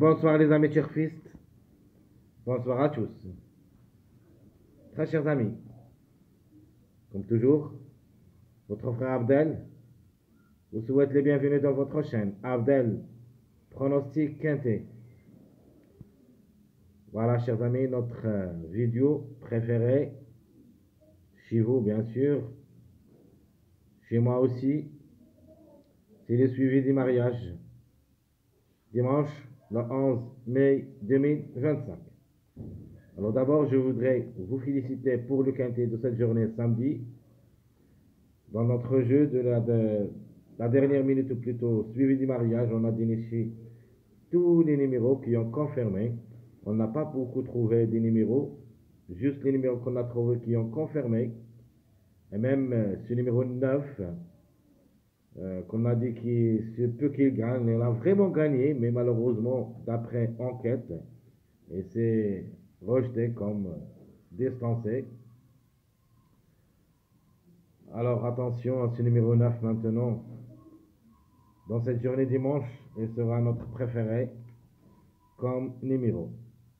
Bonsoir les amis turfistes, bonsoir à tous. Très chers amis, comme toujours, votre frère Abdel vous souhaite les bienvenus dans votre chaîne. Abdel, pronostic quintet. Voilà chers amis, notre vidéo préférée, chez vous bien sûr, chez moi aussi, c'est le suivi du mariage. Dimanche, le 11 mai 2025. Alors d'abord, je voudrais vous féliciter pour le quintet de cette journée samedi. Dans notre jeu de la dernière minute, ou plutôt suivi du mariage, on a déniché tous les numéros qui ont confirmé. On n'a pas beaucoup trouvé des numéros, juste les numéros qu'on a trouvés qui ont confirmé. Et même ce numéro 9, qu'on a dit qu'il se peut qu'il gagne, il a vraiment gagné, mais malheureusement, d'après enquête, et c'est rejeté comme distancé. Alors attention à ce numéro 9 maintenant. Dans cette journée dimanche, il sera notre préféré comme numéro.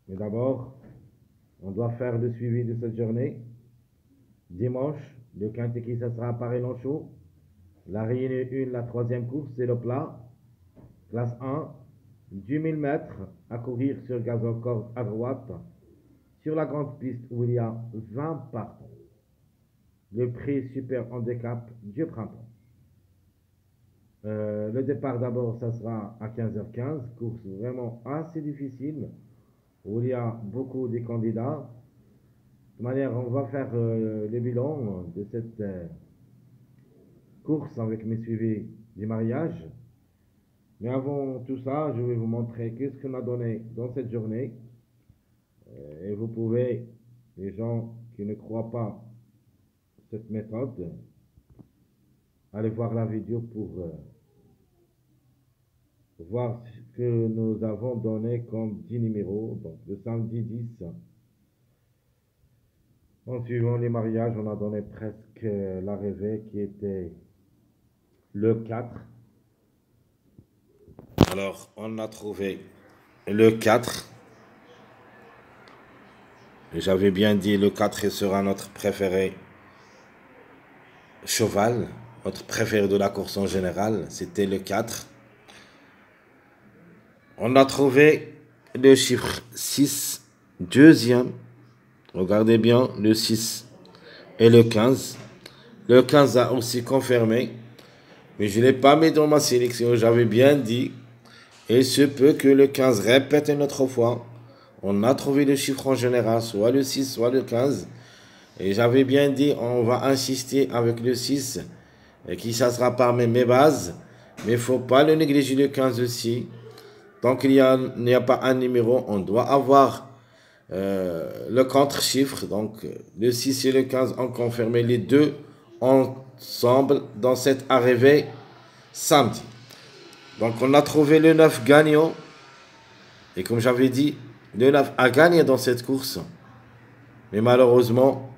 Mais d'abord, on doit faire le suivi de cette journée. Dimanche, le quintet qui sera à Paris-Longchamp. La réunion 1, la troisième course, c'est le plat. Classe 1, 10 000 mètres à courir sur gazon corde à droite. Sur la grande piste où il y a 20 partants. Le prix super handicap du printemps. Le départ d'abord, ça sera à 15h15. Course vraiment assez difficile où il y a beaucoup de candidats. De toute manière, on va faire le bilan de cette course avec mes suivis du mariage. Mais avant tout ça, je vais vous montrer qu'est-ce qu'on a donné dans cette journée. Et vous pouvez, les gens qui ne croient pas cette méthode, aller voir la vidéo pour voir ce que nous avons donné comme 10 numéros. Donc le samedi 10, en suivant les mariages, on a donné presque l'arrivée qui était le 4. Alors on a trouvé le 4. J'avais bien dit le 4 sera notre préféré cheval, notre préféré de la course en général, c'était le 4. On a trouvé le chiffre 6, deuxième. Regardez bien, le 6 et le 15. Le 15 a aussi confirmé, mais je ne l'ai pas mis dans ma sélection, j'avais bien dit. Il se peut que le 15 répète une autre fois. On a trouvé le chiffre en général, soit le 6, soit le 15. Et j'avais bien dit, on va insister avec le 6, et qui ça sera parmi mes bases. Mais il ne faut pas le négliger le 15 aussi. Tant qu'il n'y a pas un numéro, on doit avoir le contre-chiffre. Donc le 6 et le 15 ont confirmé les deux ensemble dans cette arrivée samedi. Donc on a trouvé le 9 gagnant. Et comme j'avais dit, le 9 a gagné dans cette course. Mais malheureusement,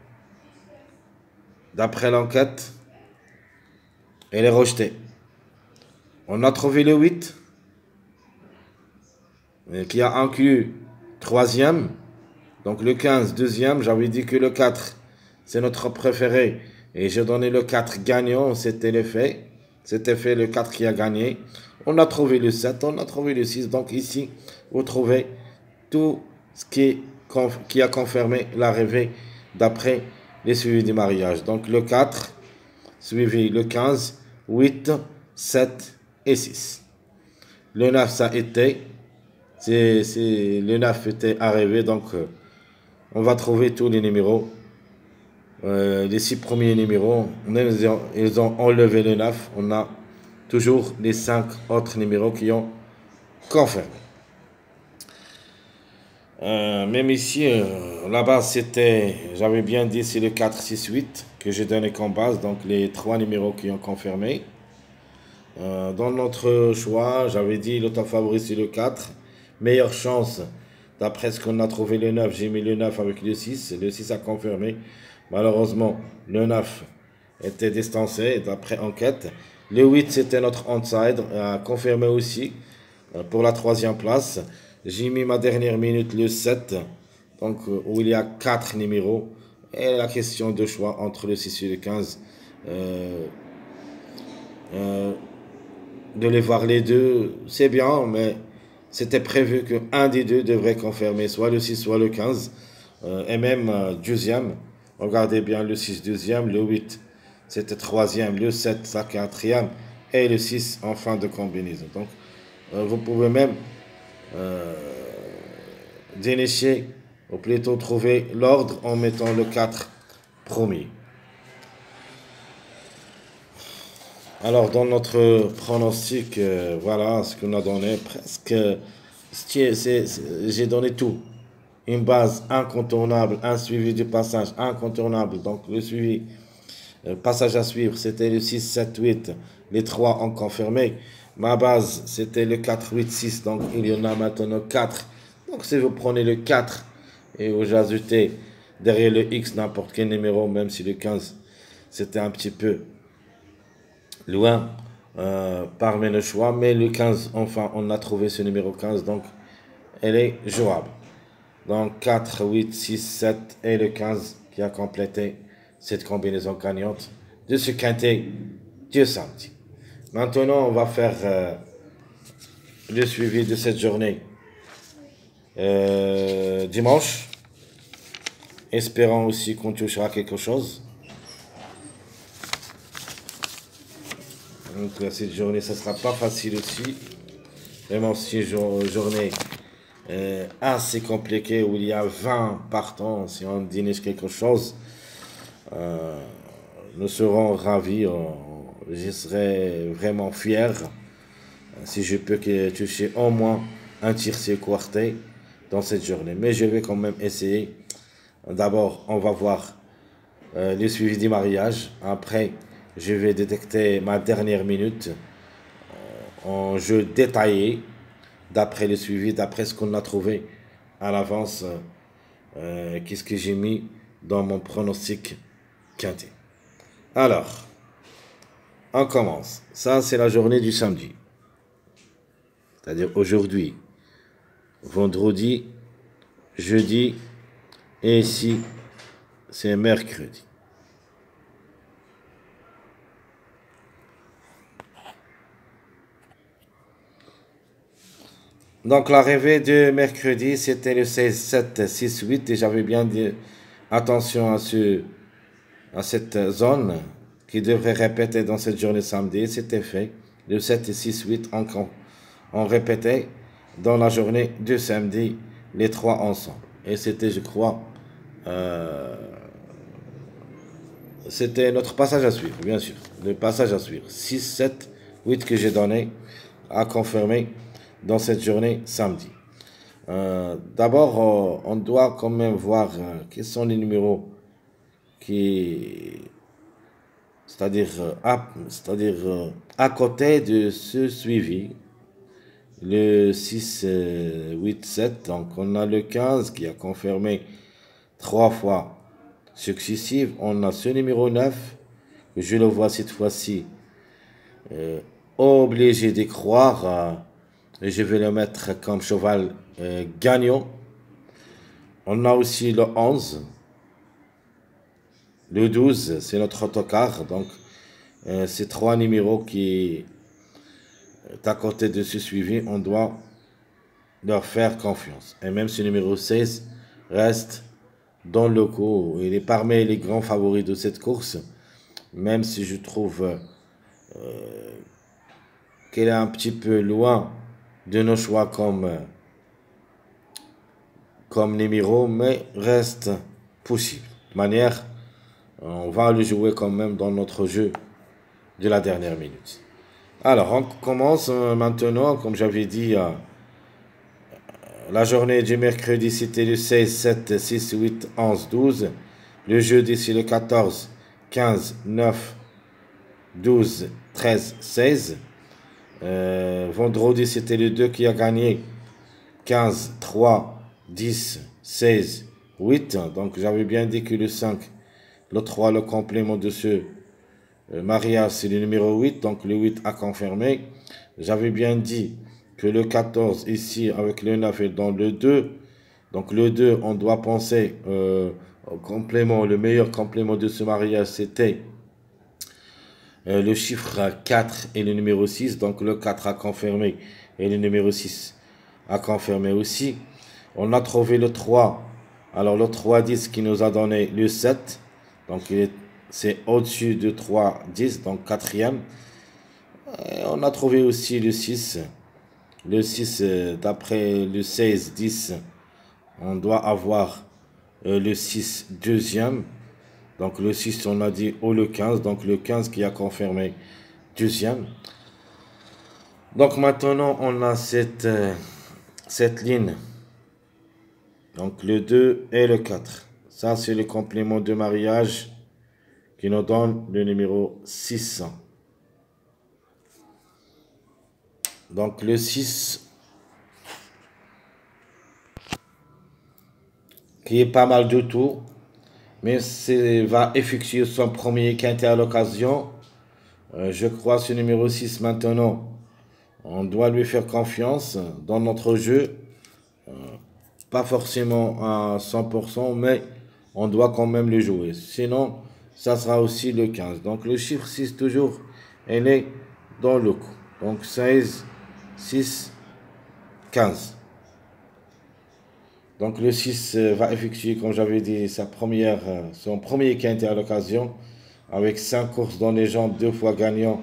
d'après l'enquête, elle est rejetée. On a trouvé le 8, qui a inclus troisième. Donc le 15, deuxième. J'avais dit que le 4, c'est notre préféré. Et j'ai donné le 4 gagnant. C'était fait. C'était fait le 4 qui a gagné. On a trouvé le 7, on a trouvé le 6. Donc ici, vous trouvez tout ce qui a confirmé l'arrivée d'après les suivis du mariage. Donc le 4, suivi le 15, 8, 7 et 6. Le 9, ça a été. Le 9 était arrivé, donc on va trouver tous les numéros. Les 6 premiers numéros, ils ont enlevé le 9. On a toujours les 5 autres numéros qui ont confirmé. Même ici, la base c'était, j'avais bien dit, c'est le 4, 6, 8 que j'ai donné comme base, donc les 3 numéros qui ont confirmé. Dans notre choix, j'avais dit le top favori c'est le 4. Meilleure chance, d'après ce qu'on a trouvé le 9, j'ai mis le 9 avec le 6. Le 6 a confirmé. Malheureusement, le 9 était distancé d'après enquête. Le 8 c'était notre outsider, a confirmé aussi pour la troisième place. J'ai mis ma dernière minute le 7, donc où il y a 4 numéros. Et la question de choix entre le 6 et le 15. Euh, euh, de les voir les deux, c'est bien, mais c'était prévu qu'un des deux devrait confirmer, soit le 6, soit le 15. Et même deuxième. Regardez bien le 6 deuxième, le 8 c'était troisième, le 7 sa quatrième, et le 6 en fin de combinaison. Donc, vous pouvez même dénicher, ou plutôt trouver l'ordre en mettant le 4 premier. Alors, dans notre pronostic, voilà ce qu'on a donné. Presque, j'ai donné tout. Une base incontournable, un suivi du passage incontournable. Donc, le suivi, passage à suivre, c'était le 6, 7, 8. Les trois ont confirmé. Ma base, c'était le 4, 8, 6. Donc, il y en a maintenant 4. Donc, si vous prenez le 4 et vous ajoutez derrière le X n'importe quel numéro, même si le 15, c'était un petit peu loin parmi nos choix, mais le 15, enfin, on a trouvé ce numéro 15, donc elle est jouable. Donc 4, 8, 6, 7 et le 15 qui a complété cette combinaison gagnante de ce quintet du samedi. Maintenant, on va faire le suivi de cette journée dimanche, espérant aussi qu'on touchera quelque chose. Donc cette journée, ça sera pas facile aussi. Vraiment, c'est une journée assez compliquée où il y a 20 partants. Si on déniche quelque chose, nous serons ravis. Je serai vraiment fier si je peux toucher au moins un tiercé quarté dans cette journée. Mais je vais quand même essayer. D'abord, on va voir le suivi du mariage. Après, je vais détecter ma dernière minute en jeu détaillé, d'après le suivi, d'après ce qu'on a trouvé à l'avance, qu'est-ce que j'ai mis dans mon pronostic quintet. Alors, on commence. Ça, c'est la journée du samedi. C'est-à-dire aujourd'hui, vendredi, jeudi, et ici, c'est mercredi. Donc l'arrivée de mercredi, c'était le 16, 7, 6, 8 et j'avais bien dit attention à cette zone qui devrait répéter dans cette journée samedi. C'était fait. Le 7 et 6, 8 on répétait dans la journée du samedi les trois ensemble. Et c'était, je crois, c'était notre passage à suivre, bien sûr. Le passage à suivre. 6, 7, 8 que j'ai donné à confirmer dans cette journée samedi. D'abord, on doit quand même voir quels sont les numéros qui, c'est-à-dire à côté de ce suivi, le 6, 8, 7. Donc, on a le 15 qui a confirmé 3 fois successives. On a ce numéro 9, que je le vois cette fois-ci obligé d'y croire. Et je vais le mettre comme cheval gagnant. On a aussi le 11. Le 12, c'est notre autocar. Donc, ces trois numéros qui est à côté de ce suivi, on doit leur faire confiance. Et même ce numéro 16 reste dans le coup. Il est parmi les grands favoris de cette course. Même si je trouve qu'elle est un petit peu loin de nos choix comme numéro, mais reste possible. De manière, on va le jouer quand même dans notre jeu de la dernière minute. Alors, on commence maintenant, comme j'avais dit, la journée du mercredi, c'était le 16, 7, 6, 8, 11, 12. Le jeudi, c'est le 14, 15, 9, 12, 13, 16. Vendredi, c'était le 2 qui a gagné. 15, 3, 10, 16, 8. Donc, j'avais bien dit que le 5, le 3, le complément de ce mariage, c'est le numéro 8. Donc, le 8 a confirmé. J'avais bien dit que le 14 ici avec le 9 est dans le 2. Donc le 2, on doit penser au complément, le meilleur complément de ce mariage, c'était le chiffre 4 et le numéro 6. Donc le 4 a confirmé et le numéro 6 a confirmé aussi. On a trouvé le 3. Alors le 3, 10 qui nous a donné le 7. Donc c'est au-dessus de 3, 10, donc quatrième. Et on a trouvé aussi le 6. Le 6, d'après le 16, 10, on doit avoir le 6 deuxième. Donc le 6, on a dit, ou le 15. Donc le 15 qui a confirmé deuxième. Donc maintenant, on a cette ligne. Donc le 2 et le 4. Ça, c'est le complément de mariage qui nous donne le numéro 600. Donc le 6, qui est pas mal du tout, mais va effectuer son premier quintet à l'occasion. Je crois ce numéro 6 maintenant, on doit lui faire confiance dans notre jeu. Pas forcément à 100%, mais on doit quand même le jouer. Sinon, ça sera aussi le 15. Donc le chiffre 6 toujours, elle est dans le coup. Donc 16, 6, 15. Donc le 6 va effectuer, comme j'avais dit, son premier quintet à l'occasion, avec 5 courses dans les jambes, 2 fois gagnant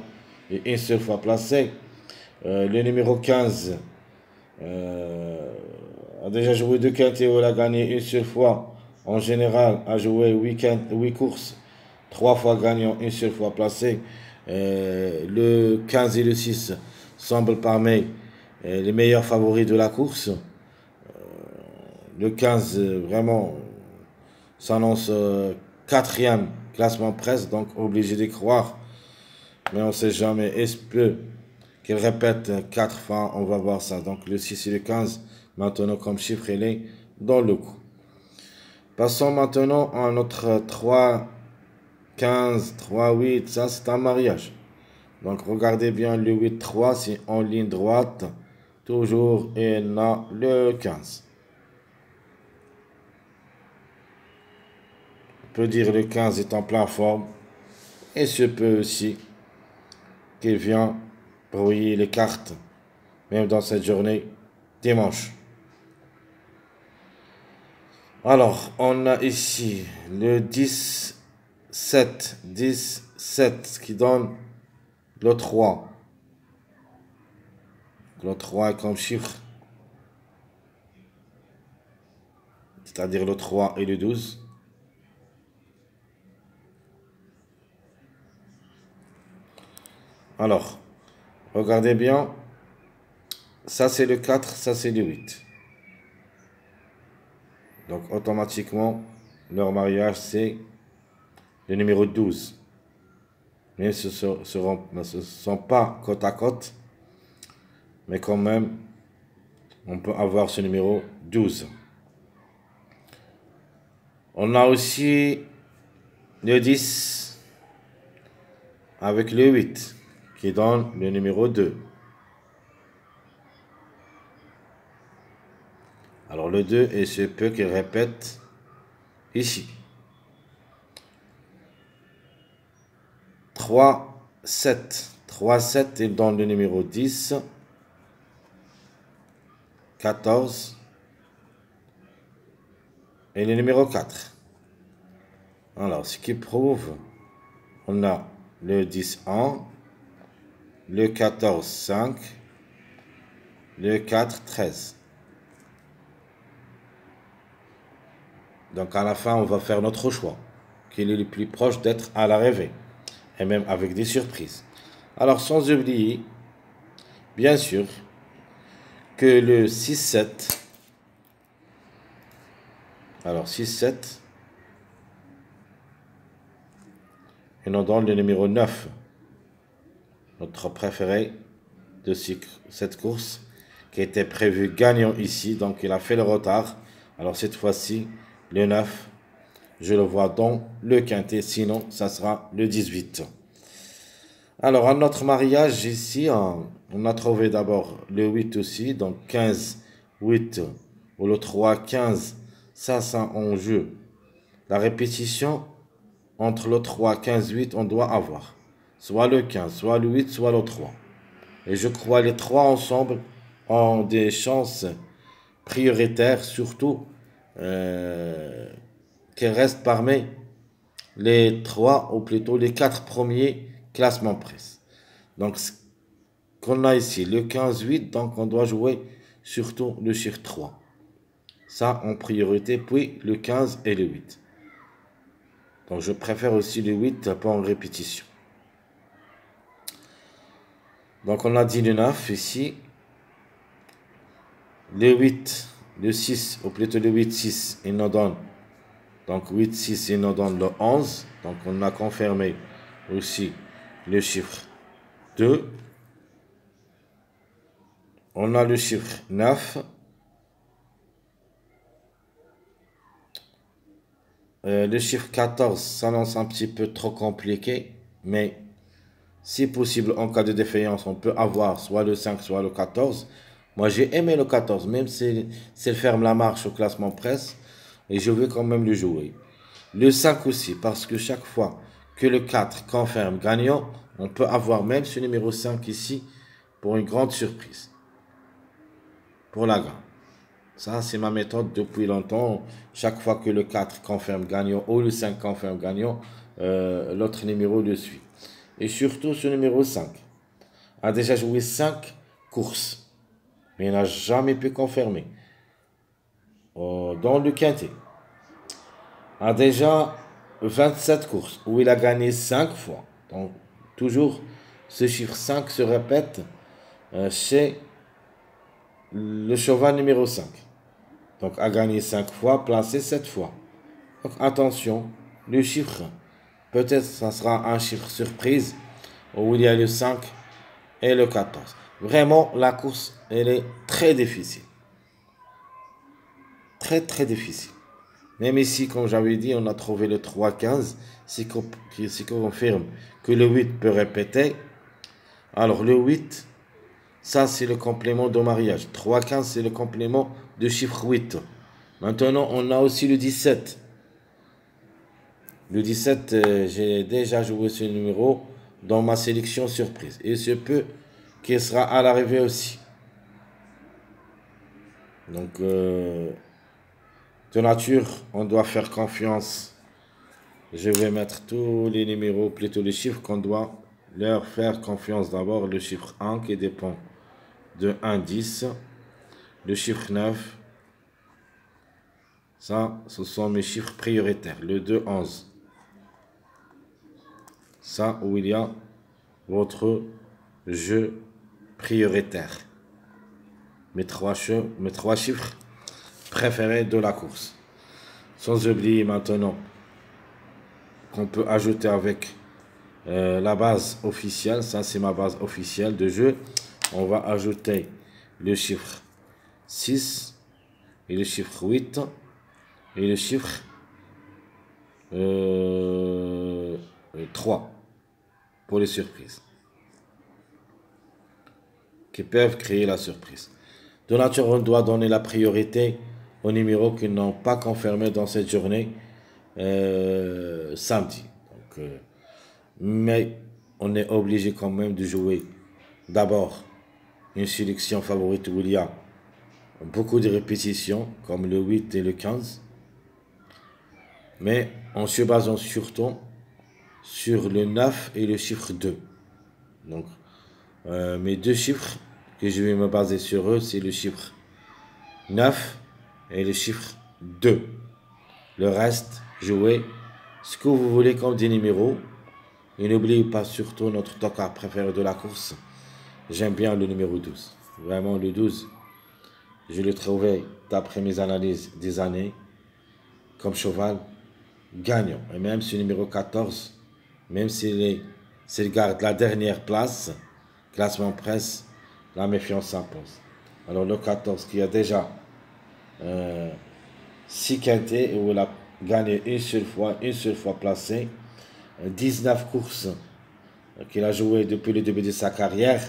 et une seule fois placé. Le numéro 15 a déjà joué 2 quintets où il a gagné une seule fois. En général, a joué 8 courses, 3 fois gagnant, une seule fois placé. Le 15 et le 6 semblent parmi les meilleurs favoris de la course. Le 15, vraiment, s'annonce quatrième classement presse, donc obligé d'y croire. Mais on ne sait jamais. Est-ce qu'il répète 4 fois? On va voir ça. Donc le 6 et le 15, maintenant comme chiffre, il est dans le coup. Passons maintenant à notre 3, 15, 3, 8. Ça, c'est un mariage. Donc regardez bien le 8, 3, c'est en ligne droite. Toujours, et là, le 15. On peut dire le 15 est en pleine forme. Et se peut aussi qu'il vient brouiller les cartes, même dans cette journée dimanche. Alors, on a ici le 10, 7, 10, 7, qui donne le 3. Le 3 comme chiffre, c'est-à-dire le 3 et le 12. Alors, regardez bien, ça c'est le 4, ça c'est le 8. Donc automatiquement, leur mariage c'est le numéro 12. Mais ce ne sont pas côte à côte, mais quand même, on peut avoir ce numéro 12. On a aussi le 10 avec le 8 qui donne le numéro 2. Alors le 2, et se peut qu'il répète ici. 3, 7. 3, 7, il donne le numéro 10. 14. Et le numéro 4. Alors, ce qui prouve, on a le 10, 1. Le 14, 5. Le 4, 13. Donc à la fin, on va faire notre choix, qui est le plus proche d'être à l'arrivée, et même avec des surprises. Alors sans oublier, bien sûr, que le 6-7, alors 6-7, et nous donne le numéro 9, notre préféré de cette course, qui était prévu gagnant ici, donc il a fait le retard. Alors cette fois-ci, le 9, je le vois dans le quintet, sinon ça sera le 18. Alors, à notre mariage ici, On a trouvé d'abord le 8 aussi, donc 15, 8, ou le 3, 15, ça en jeu. La répétition, entre le 3, 15, 8, on doit avoir soit le 15, soit le 8, soit le 3. Et je crois les trois ensemble ont des chances prioritaires, surtout qu'elles restent parmi les 3, ou plutôt les 4 premiers classements presse. Donc, ce qu'on a ici, le 15-8, donc on doit jouer surtout le chiffre 3. Ça en priorité, puis le 15 et le 8. Donc, je préfère aussi le 8 pas en répétition. Donc, on a dit le 9 ici. Le 8, le 6, ou plutôt le 8, 6, il nous donne. Donc, 8, 6, il nous donne le 11. Donc, on a confirmé aussi le chiffre 2. On a le chiffre 9. Le chiffre 14 s'annonce un petit peu trop compliqué, mais si possible, en cas de défaillance, on peut avoir soit le 5, soit le 14. Moi, j'ai aimé le 14, même s'il ferme la marche au classement presse, et je vais quand même le jouer. Le 5 aussi, parce que chaque fois que le 4 confirme gagnant, on peut avoir même ce numéro 5 ici pour une grande surprise, pour la gagne. Ça, c'est ma méthode depuis longtemps. Chaque fois que le 4 confirme gagnant ou le 5 confirme gagnant, l'autre numéro le suit. Et surtout, ce numéro 5 a déjà joué 5 courses, mais il n'a jamais pu confirmer. Dans le quintet, a déjà 27 courses où il a gagné 5 fois. Donc, toujours, ce chiffre 5 se répète chez le cheval numéro 5. Donc, a gagné 5 fois, placé 7 fois. Donc, attention, le chiffre, peut-être ça sera un chiffre surprise où il y a le 5 et le 14. Vraiment, la course, elle est très difficile. Très, très difficile. Même ici, comme j'avais dit, on a trouvé le 3-15, qui confirme que le 8 peut répéter. Alors, le 8, ça, c'est le complément de mariage. 3-15, c'est le complément de chiffre 8. Maintenant, on a aussi le 17. Le 17, j'ai déjà joué ce numéro dans ma sélection surprise. Et il se peut qu'il sera à l'arrivée aussi. Donc, de nature, on doit faire confiance. Je vais mettre tous les numéros, plutôt les chiffres qu'on doit leur faire confiance. D'abord, le chiffre 1 qui dépend de 1, 10. Le chiffre 9. Ça, ce sont mes chiffres prioritaires. Le 2, 11. Ça, où il y a votre jeu prioritaire. Mes trois chiffres préférés de la course. Sans oublier maintenant qu'on peut ajouter avec la base officielle. Ça, c'est ma base officielle de jeu. On va ajouter le chiffre 6 et le chiffre 8 et le chiffre 3 pour les surprises qui peuvent créer la surprise. De nature, on doit donner la priorité aux numéros qui n'ont pas confirmé dans cette journée samedi. Donc, mais on est obligé quand même de jouer d'abord une sélection favorite où il y a beaucoup de répétitions, comme le 8 et le 15, mais en se basant surtout sur le 9 et le chiffre 2. Donc, mes deux chiffres que je vais me baser sur eux, c'est le chiffre 9 et le chiffre 2. Le reste, jouez ce que vous voulez comme des numéros. Et n'oubliez pas surtout notre tocard préféré de la course. J'aime bien le numéro 12. Vraiment, le 12, je l'ai trouvé, d'après mes analyses des années, comme cheval gagnant. Et même ce numéro 14, même s'il garde la dernière place, classement presse, la méfiance s'impose. Alors le 14 qui a déjà 6 quintés, où il a gagné une seule fois placé, 19 courses qu'il a joué depuis le début de sa carrière,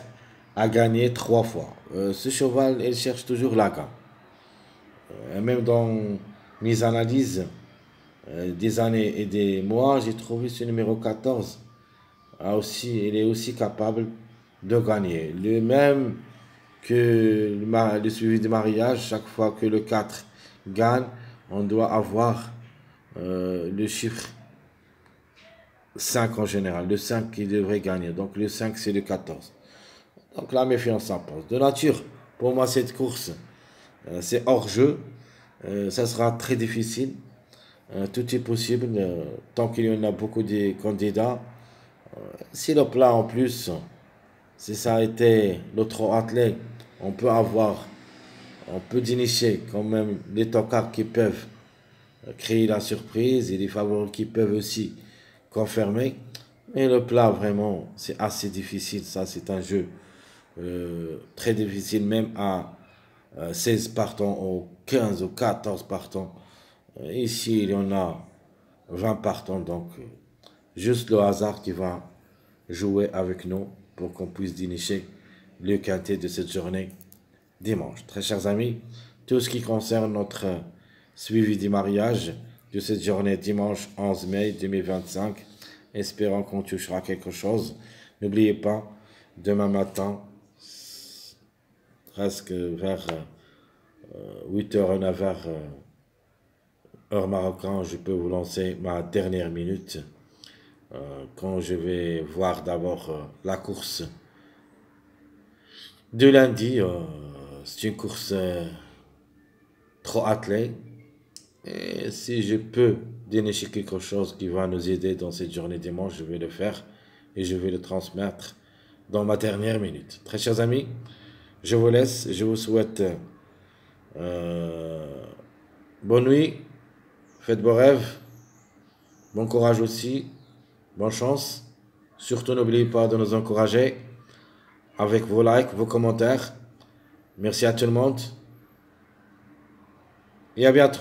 a gagné 3 fois. Ce cheval, il cherche toujours la gagne. Et même dans mes analyses des années et des mois, j'ai trouvé ce numéro 14 il est aussi capable de gagner. Le même que le suivi de mariage, chaque fois que le 4 gagne, on doit avoir le chiffre 5 en général. Le 5 qui devrait gagner. Donc le 5 c'est le 14. Donc la méfiance s'impose. De nature, pour moi cette course, c'est hors jeu. Ça sera très difficile. Tout est possible tant qu'il y en a beaucoup de candidats. Si le plat en plus, si ça a été l'autre athlète, on peut avoir, on peut dénicher quand même les tocards qui peuvent créer la surprise et les favoris qui peuvent aussi confirmer. Mais le plat, vraiment, c'est assez difficile. Ça, c'est un jeu très difficile, même à 16 partants ou 15 ou 14 partants. Ici, il y en a 20 partants, donc juste le hasard qui va jouer avec nous pour qu'on puisse dénicher le quintet de cette journée dimanche. Très chers amis, tout ce qui concerne notre suivi du mariage de cette journée dimanche 11 mai 2025, espérons qu'on touchera quelque chose. N'oubliez pas, demain matin, presque vers 8h, 9h, heure marocaine, je peux vous lancer ma dernière minute quand je vais voir d'abord la course de lundi. C'est une course trop attelée. Et si je peux dénicher quelque chose qui va nous aider dans cette journée dimanche, je vais le faire et je vais le transmettre dans ma dernière minute. Très chers amis, je vous laisse. Je vous souhaite bonne nuit, faites beaux rêves, bon courage aussi, bonne chance. Surtout, n'oubliez pas de nous encourager avec vos likes, vos commentaires. Merci à tout le monde et à bientôt.